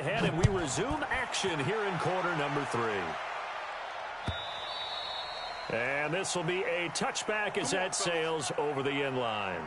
ahead, and we resume action here in quarter number 3. And this will be a touchback as that sails over the end line.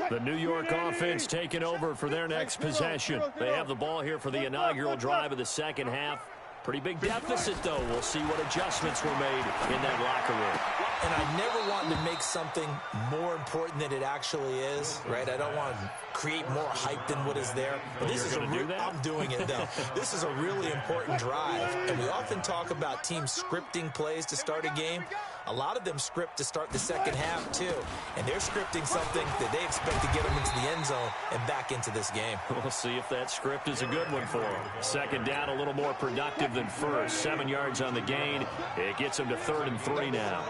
The New York offense taking over for their next possession. They have the ball here for the inaugural drive of the second half. Pretty big deficit, though. We'll see what adjustments were made in that locker room. And I never want to make something more important than it actually is, right? I don't want to create more hype than what is there. But this is I'm doing it, though. This is a really important drive. And we often talk about teams scripting plays to start a game. A lot of them script to start the second half, too. And they're scripting something that they expect to get them into the end zone and back into this game. We'll see if that script is a good one for them. Second down, a little more productive than first. 7 yards on the gain. It gets them to 3rd and 3 now.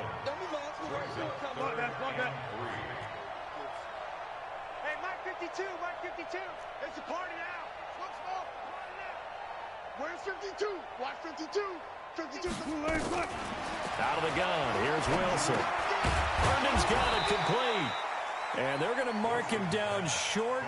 Hey, Mike 52, Mike 52. It's a party now. Smoke, smoke, party now. Where's 52? Watch 52. 52. Out of the gun. Here's Wilson. Herndon's got it complete. And they're going to mark him down short,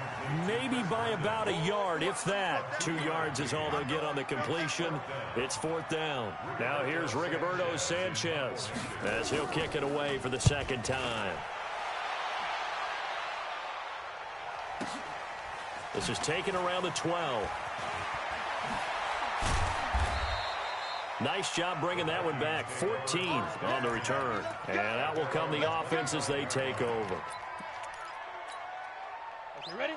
maybe by about a yard, if that. 2 yards is all they'll get on the completion. It's 4th down. Now here's Rigoberto Sanchez as he'll kick it away for the second time. This is taken around the 12. Nice job bringing that one back. 14 on the return. And out will come the offense as they take over.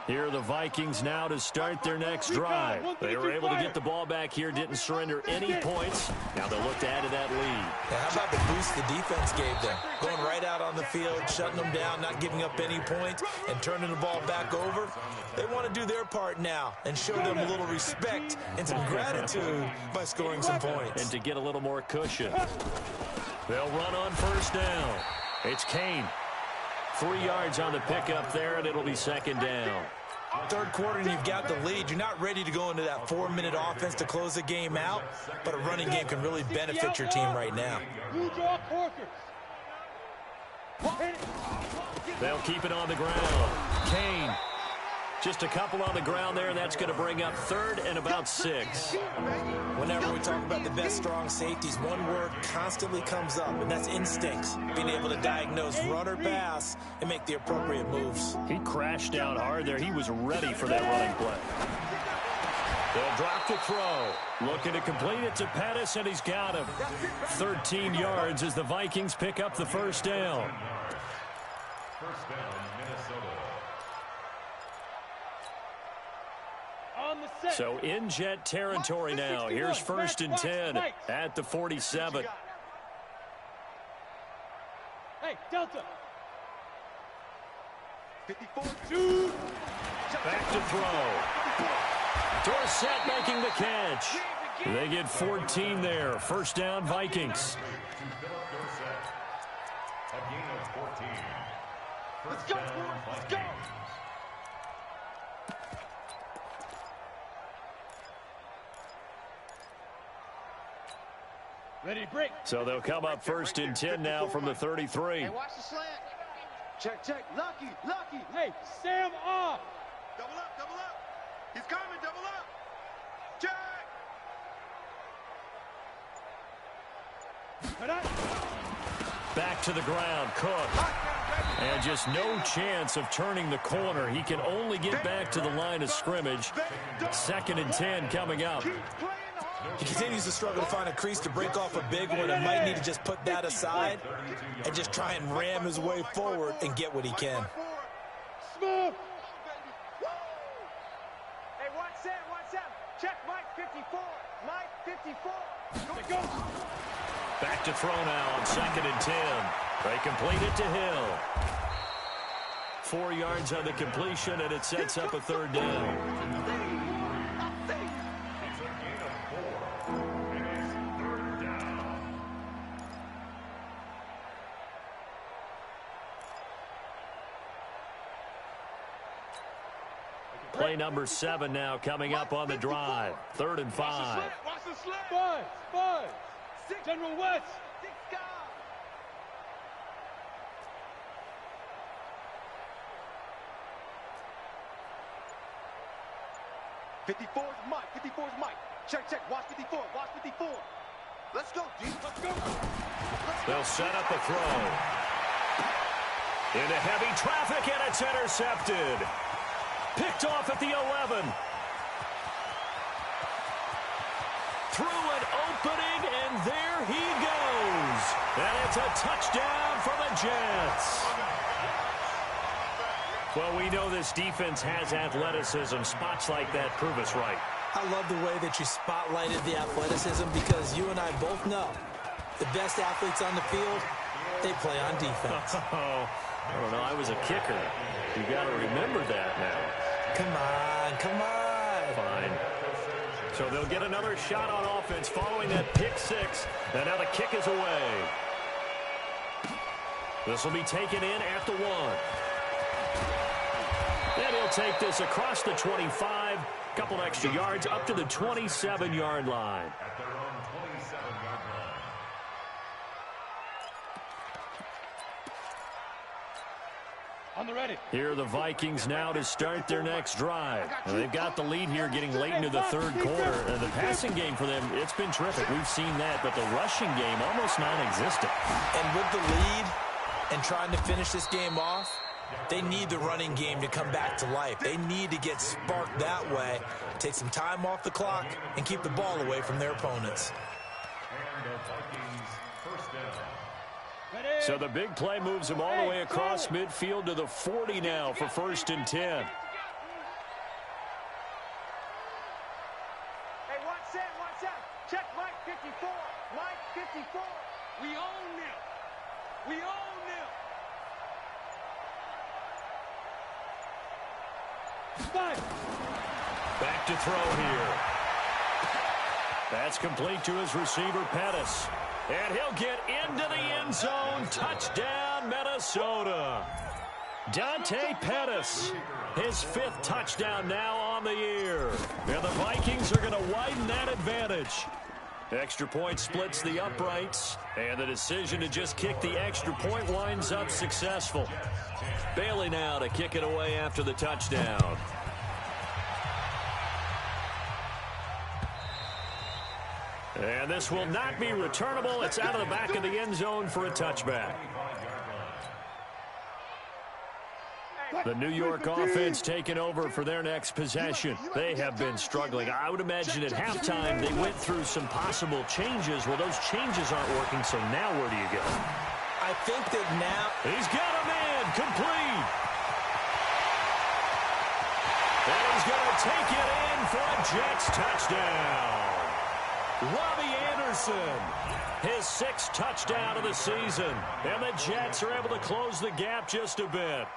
Here are the Vikings now to start their next drive. They were able to get the ball back here, didn't surrender any points. Now they'll look to add to that lead. Yeah, how about the boost the defense gave them? Going right out on the field, shutting them down, not giving up any points, and turning the ball back over. They want to do their part now and show them a little respect and some gratitude by scoring some points. And to get a little more cushion. They'll run on first down. It's Kane. 3 yards on the pickup there, and it'll be second down. Third quarter, and you've got the lead. You're not ready to go into that 4-minute offense to close the game out, but a running game can really benefit your team right now. They'll keep it on the ground. Kane. Just a couple on the ground there, and that's going to bring up 3rd and about 6. Whenever we talk about the best strong safeties, one word constantly comes up, and that's instincts. Being able to diagnose run or pass and make the appropriate moves. He crashed down hard there. He was ready for that running play. They'll drop the throw. Looking to complete it to Pettis, and he's got him. 13 yards as the Vikings pick up the first down. First down, Minnesota. So in jet territory now. Here's 1st and 10 at the 47. Hey, Delta. 54-2. Back to throw. Dorsett making the catch. They get 14 there. First down, Vikings. A gain of 14. Let's go, let's go. Ready, break. So they'll come up 1st and 10 now from the 33. Hey, watch the slant. Check, check. Lucky, lucky. Hey, Sam off. Double up, double up. He's coming, double up. Check. Back to the ground, Cook. And just no chance of turning the corner. He can only get back to the line of scrimmage. 2nd and 10 coming up. He continues to struggle to find a crease to break off a big one and might need to just put that aside and just try and ram his way forward and get what he can. Smooth. Hey, watch that. Check Mike 54. Mike 54. Go. Back to throw now on 2nd and 10. They complete it to Hill. 4 yards on the completion, and it sets up a 3rd down. Play number 7 now coming up on the drive. 3rd and 5. Watch the slip. 5. General West. 54 is Mike. 54 is Mike. Check. Watch 54. Watch 54. Let's go, D. Let's go. They'll set up the throw. Into heavy traffic, and it's intercepted. Picked off at the 11. Through an opening, and there he goes. And it's a touchdown for the Jets. Well, we know this defense has athleticism. Spots like that prove us right. I love the way that you spotlighted the athleticism because you and I both know the best athletes on the field, they play on defense. Oh, I don't know. I was a kicker. You got to remember that now. Come on. Fine. So they'll get another shot on offense following that pick 6. And now the kick is away. This will be taken in at the 1. Then he'll take this across the 25. Couple extra yards up to the 27-yard line. At their own 27-yard line. On the ready. Here are the Vikings now to start their next drive. And they've got the lead here getting late into the 3rd quarter. And the passing game for them, it's been terrific. We've seen that, but the rushing game almost non-existent. And with the lead and trying to finish this game off, they need the running game to come back to life. They need to get sparked that way, take some time off the clock, and keep the ball away from their opponents. And the Vikings first down. So the big play moves them all the way across midfield to the 40 now for 1st and 10. Hey, watch out. Check Mike 54. Mike 54. We own them. Back to throw here. That's complete to his receiver, Pettis. And he'll get into the end zone. Touchdown, Minnesota. Dante Pettis, his 5th touchdown now on the year. And the Vikings are going to widen that advantage. Extra point splits the uprights, and the decision to just kick the extra point winds up successful. Bailey now to kick it away after the touchdown. And this will not be returnable. It's out of the back of the end zone for a touchback. The New York offense taking over for their next possession. They have been struggling. I would imagine at halftime they went through some possible changes. Well, those changes aren't working, so now where do you go? I think that now... He's got a man complete. And he's going to take it in for a Jets touchdown. Robbie Anderson, his 6th touchdown of the season. And the Jets are able to close the gap just a bit.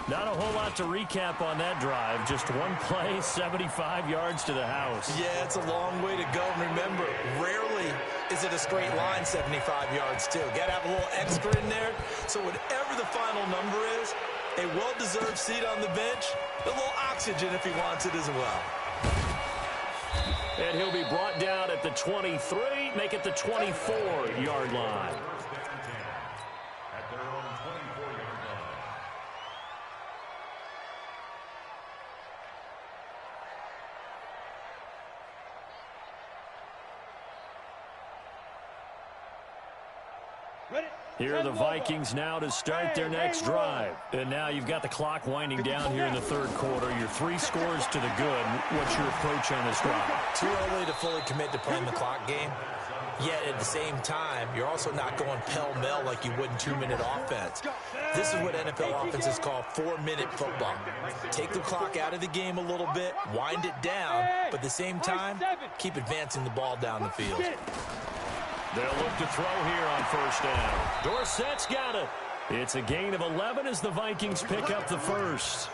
Not a whole lot to recap on that drive. Just one play, 75 yards to the house. Yeah, it's a long way to go. And remember, rarely is it a straight line 75 yards, too. Got to have a little extra in there. So whatever the final number is, a well-deserved seat on the bench, a little oxygen if he wants it as well. And he'll be brought down at the 23, make it the 24-yard line. At their own 24-yard line. Here are the Vikings now to start their next drive. And now you've got the clock winding down here in the 3rd quarter. Your 3 scores to the good. What's your approach on this drive? Too early to fully commit to playing the clock game. Yet at the same time, you're also not going pell-mell like you would in 2-minute offense. This is what NFL offenses call 4-minute football. Take the clock out of the game a little bit, wind it down, but at the same time, keep advancing the ball down the field. They'll look to throw here on 1st down. Dorsett's got it. It's a gain of 11 as the Vikings pick up the 1st.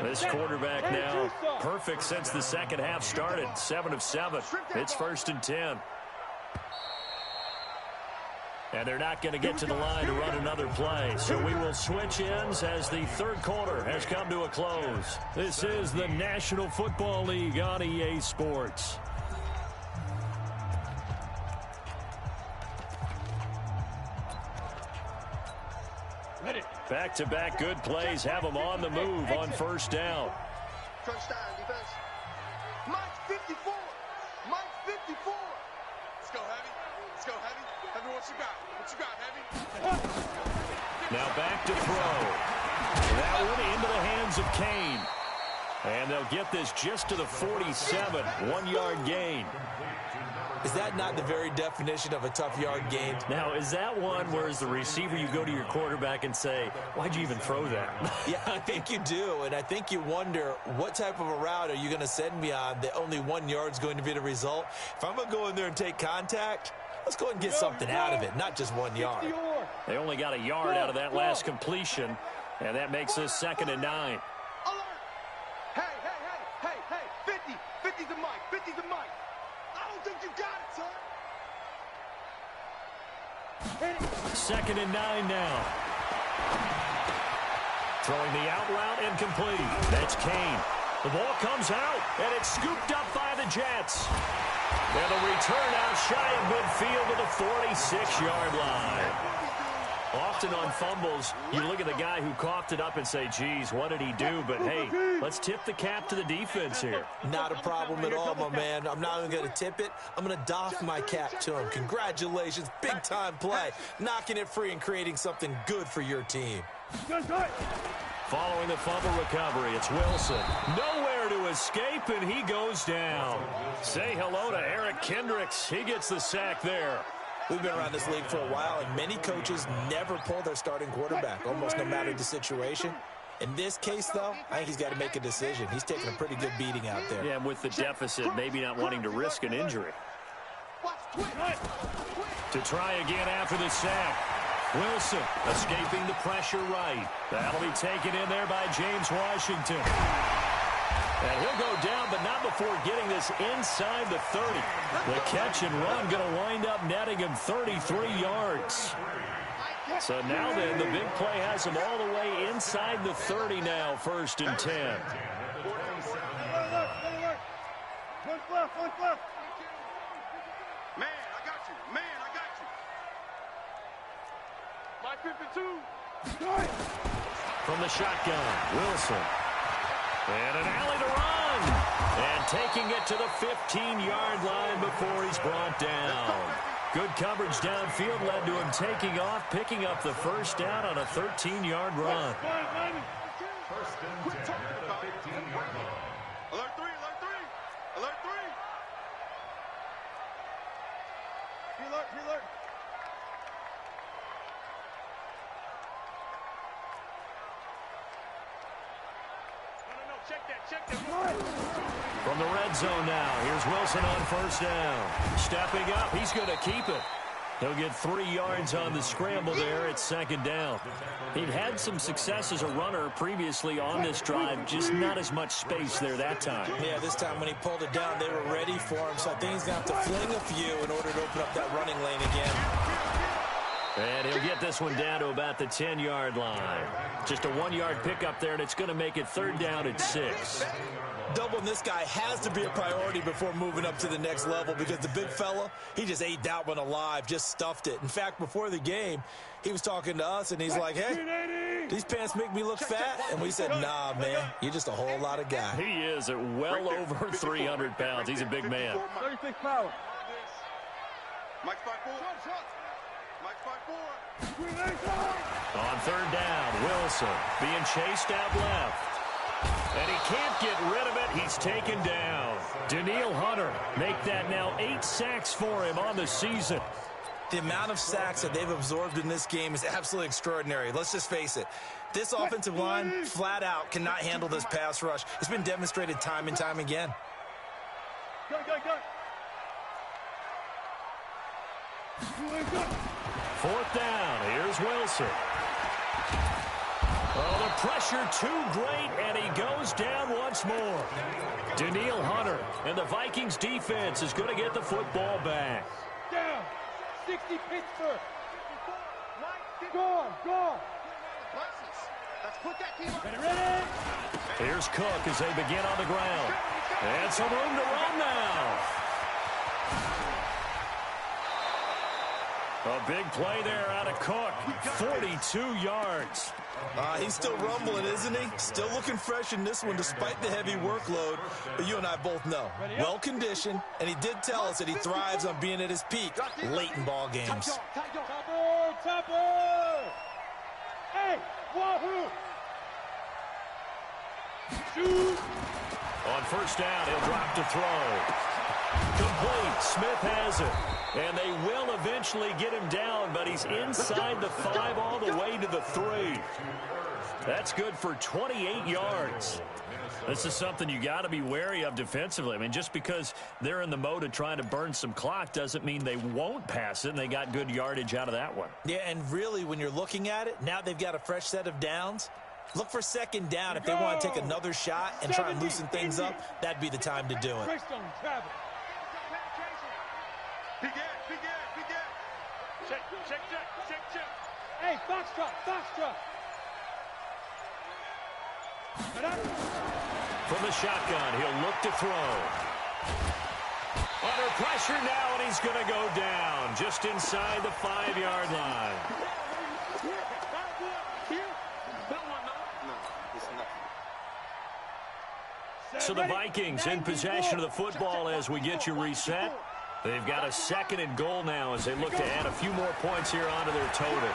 This quarterback now perfect since the 2nd half started. 7 of 7. It's 1st and 10. And they're not going to get to the line to run another play. So we will switch ends as the third quarter has come to a close. This is the National Football League on EA Sports. Back-to-back good plays have them on the move on first down. Touchdown, defense. Mike 54. Mike 54. Let's go, Heavy. Let's go, Heavy. Heavy, what you got? What you got, Heavy? Now back to throw. That one into the hands of Kane. And they'll get this just to the 47. 1-yard gain. Is that not the very definition of a tough yard gain? Now, is that one where as the receiver you go to your quarterback and say, why'd you even throw that? Yeah, I think you do, and I think you wonder what type of a route are you going to send me on that only 1 yard's going to be the result? If I'm going to go in there and take contact, let's go ahead and get something out of it, not just 1 yard. They only got a yard out of that last completion, and that makes this 2nd and 9. Alert! Hey, 50. 50's a Mike. 50's a Mike. I don't think you got it, son. 2nd and 9 now. Throwing the out route and complete. That's Kane. The ball comes out, and it's scooped up by the Jets. And the return out shy of midfield to the 46-yard line. Often on fumbles, you look at the guy who coughed it up and say, geez, what did he do? But, hey, let's tip the cap to the defense here. Not a problem at all, my man. I'm not even going to tip it. I'm going to doff my cap to him. Congratulations. Big-time play. Knocking it free and creating something good for your team. Following the fumble recovery, it's Wilson. Nowhere to escape, and he goes down. Say hello to Eric Kendricks. He gets the sack there. We've been around this league for a while, and many coaches never pull their starting quarterback, almost no matter the situation. In this case, though, I think he's got to make a decision. He's taking a pretty good beating out there. Yeah, and with the deficit, maybe not wanting to risk an injury. To try again after the sack. Wilson escaping the pressure right. That'll be taken in there by James Washington. And he'll go down, but not before getting this inside the 30. The catch and run going to wind up netting him 33 yards. So now then, the big play has him all the way inside the 30 now, 1st and 10. One left. Man, I got you. My 52. From the shotgun, Wilson. And an alley to run. And taking it to the 15-yard line before he's brought down. Good coverage downfield led to him taking off, picking up the first down on a 13-yard run. First and 10 at the 15-yard line. Alert 3. Alert 3. Alert. Check that. From the red zone now, here's Wilson on first down. Stepping up, he's going to keep it. He'll get 3 yards on the scramble there at 2nd down. He'd had some success as a runner previously on this drive, just not as much space there that time. Yeah, this time when he pulled it down, they were ready for him, so I think he's going to have to fling a few in order to open up that running lane again. And he'll get this one down to about the 10-yard line. Just a 1-yard pickup there, and it's going to make it 3rd down at 6. Doubling this guy has to be a priority before moving up to the next level because the big fella, he just ate that one alive, just stuffed it. In fact, before the game, he was talking to us, and he's like, hey, these pants make me look fat? And we said, nah, man, you're just a whole lot of guy. He is at well over 300 pounds. He's a big man. 36 power. Mike's 5'4". On 3rd down, Wilson being chased out left. And he can't get rid of it. He's taken down. Danielle Hunter make that now 8 sacks for him on the season. The amount of sacks that they've absorbed in this game is absolutely extraordinary. Let's just face it. This offensive line, flat out, cannot handle this pass rush. It's been demonstrated time and time again. Go. 4th down. Here's Wilson. Oh, the pressure too great, and he goes down once more. Danielle Hunter and the Vikings defense is going to get the football back. Down. 60 Pittsburgh. Go. Let's put that team on. Ready? Here's Cook as they begin on the ground. And some room to run now. A big play there out of Cook. 42 yards. He's still rumbling, isn't he? Still looking fresh in this one despite the heavy workload. But you and I both know, well-conditioned, and he did tell us that he thrives on being at his peak late in ball games. Topper! Hey, wahoo! Shoot! On first down, he'll drop to throw. Complete. Smith has it. And they will eventually get him down, but he's inside the 5 all the way to the 3. That's good for 28 yards. This is something you got to be wary of defensively. I mean, just because they're in the mode of trying to burn some clock doesn't mean they won't pass it, and they got good yardage out of that one. Yeah, and really, when you're looking at it, now they've got a fresh set of downs. Look for second down if they want to take another shot and try and loosen things up. That'd be the time to do it. Begin. Check. Hey, foxtrot. From the shotgun, he'll look to throw. Under pressure now, and he's going to go down just inside the 5-yard line. So the Vikings in possession of the football as we get you reset. They've got a 2nd and goal now as they look to add a few more points here onto their total.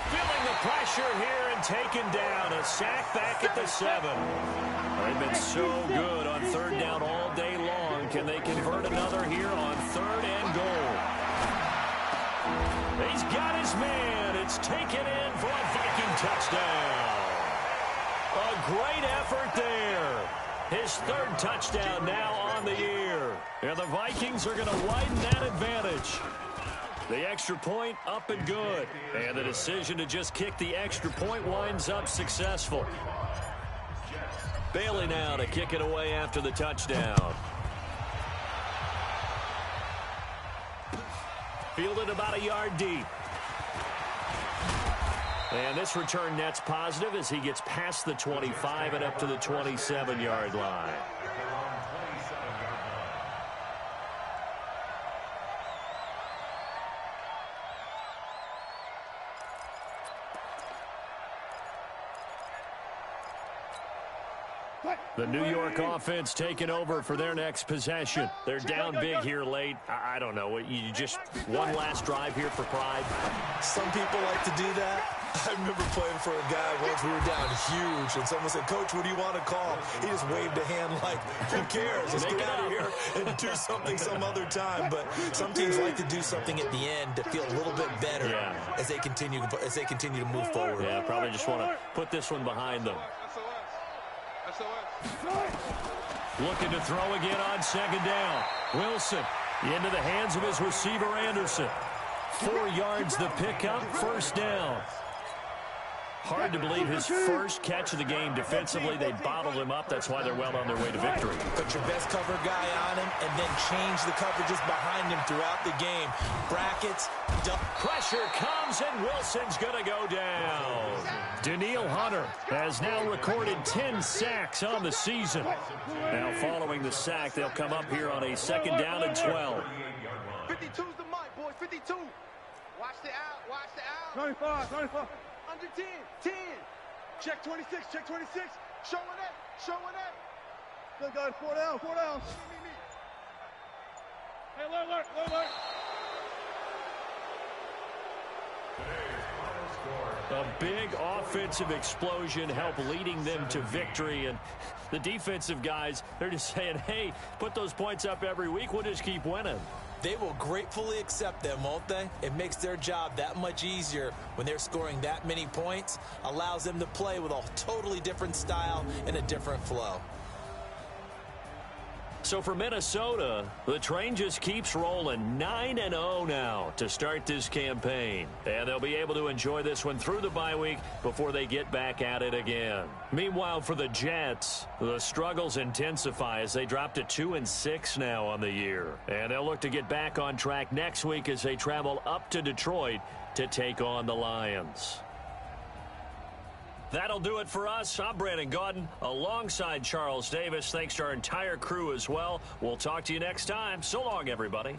Feeling the pressure here and taken down. A sack back at the 7. They've been so good on 3rd down all day long. Can they convert another here on 3rd and goal? He's got his man. It's taken in for a Viking touchdown. A great effort there. His 3rd touchdown now on the year. And the Vikings are going to widen that advantage. The extra point up and good. And the decision to just kick the extra point winds up successful. Bailey now to kick it away after the touchdown. Fielded about a yard deep. And this return net's positive as he gets past the 25 and up to the 27-yard line. The New York offense taking over for their next possession. They're down big here late. I don't know. You just one last drive here for pride. Some people like to do that. I remember playing for a guy once. We were down huge, and someone said, "Coach, what do you want to call?" He just waved a hand like, "Who cares? Let's get out of here and do something some other time." But some teams like to do something at the end to feel a little bit better as they continue to move forward. Yeah, probably just want to put this one behind them. Looking to throw again on 2nd down. Wilson into the hands of his receiver, Anderson. 4 yards the pickup, 1st down. Hard to believe his first catch of the game defensively. They bottled him up. That's why they're well on their way to victory. Put your best cover guy on him and then change the coverages behind him throughout the game. Brackets. Pressure comes, and Wilson's going to go down. Danielle Hunter has now recorded 10 sacks on the season. Now following the sack, they'll come up here on a 2nd down and 12. 52's the mic, boys. 52. Watch the out. 25. Under 10. Check 26. Showing that. Still got 4 down. Hey, alert. A big offensive explosion helped leading them to victory. And the defensive guys, they're just saying, hey, put those points up every week. We'll just keep winning. They will gratefully accept them, won't they? It makes their job that much easier when they're scoring that many points. Allows them to play with a totally different style and a different flow. So for Minnesota, the train just keeps rolling. 9-0 now to start this campaign. And they'll be able to enjoy this one through the bye week before they get back at it again. Meanwhile, for the Jets, the struggles intensify as they drop to 2-6 now on the year. And they'll look to get back on track next week as they travel up to Detroit to take on the Lions. That'll do it for us. I'm Brandon Gaudin alongside Charles Davis. Thanks to our entire crew as well. We'll talk to you next time. So long, everybody.